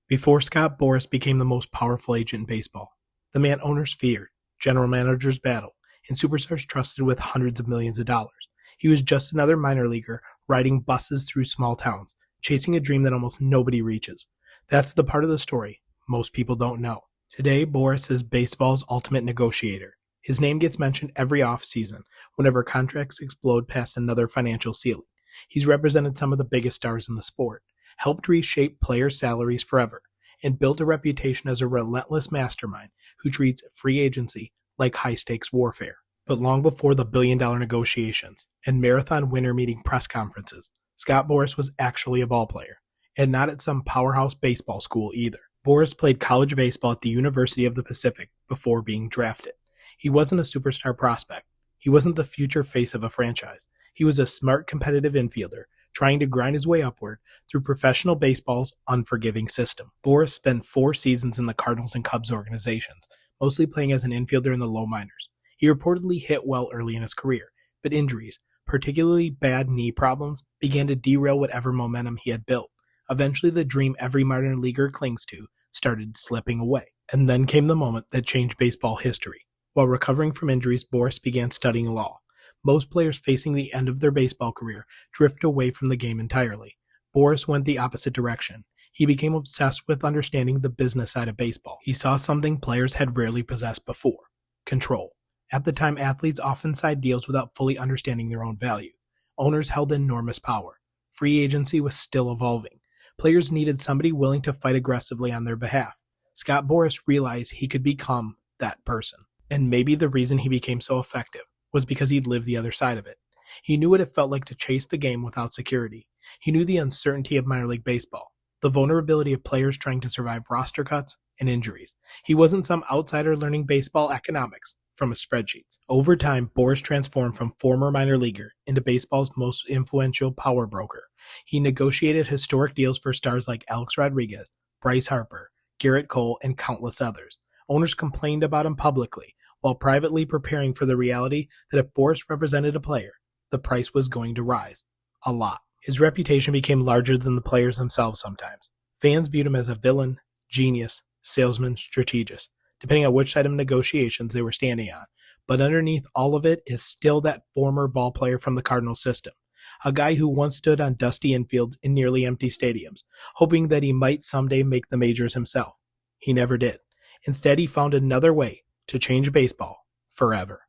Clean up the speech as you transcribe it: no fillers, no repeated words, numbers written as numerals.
Before Scott Boras became the most powerful agent in baseball, the man owners feared, general managers battled, and superstars trusted with hundreds of millions of dollars. He was just another minor leaguer riding buses through small towns, chasing a dream that almost nobody reaches. That's the part of the story most people don't know. Today, Boras is baseball's ultimate negotiator. His name gets mentioned every offseason whenever contracts explode past another financial ceiling. He's represented some of the biggest stars in the sport, helped reshape players' salaries forever, and built a reputation as a relentless mastermind who treats free agency like high-stakes warfare. But long before the billion-dollar negotiations and marathon winter meeting press conferences, Scott Boras was actually a ballplayer, and not at some powerhouse baseball school either. Boras played college baseball at the University of the Pacific before being drafted. He wasn't a superstar prospect. He wasn't the future face of a franchise. He was a smart, competitive infielder trying to grind his way upward through professional baseball's unforgiving system. Boras spent 4 seasons in the Cardinals and Cubs organizations, mostly playing as an infielder in the low minors. He reportedly hit well early in his career, but injuries, particularly bad knee problems, began to derail whatever momentum he had built. Eventually, the dream every minor leaguer clings to started slipping away. And then came the moment that changed baseball history. While recovering from injuries, Boras began studying law. Most players facing the end of their baseball career drift away from the game entirely. Boras went the opposite direction. He became obsessed with understanding the business side of baseball. He saw something players had rarely possessed before: control. At the time, athletes often signed deals without fully understanding their own value. Owners held enormous power. Free agency was still evolving. Players needed somebody willing to fight aggressively on their behalf. Scott Boras realized he could become that person. And maybe the reason he became so effective was because he'd lived the other side of it. He knew what it felt like to chase the game without security. He knew the uncertainty of minor league baseball, the vulnerability of players trying to survive roster cuts and injuries. He wasn't some outsider learning baseball economics from his spreadsheets. Over time, Boras transformed from former minor leaguer into baseball's most influential power broker. He negotiated historic deals for stars like Alex Rodriguez, Bryce Harper, Garrett Cole, and countless others. Owners complained about him publicly, while privately preparing for the reality that if Boras represented a player, the price was going to rise. A lot. His reputation became larger than the players themselves sometimes. Fans viewed him as a villain, genius, salesman, strategist, depending on which side of negotiations they were standing on. But underneath all of it is still that former ball player from the Cardinals system, a guy who once stood on dusty infields in nearly empty stadiums, hoping that he might someday make the majors himself. He never did. Instead, he found another way to change baseball forever.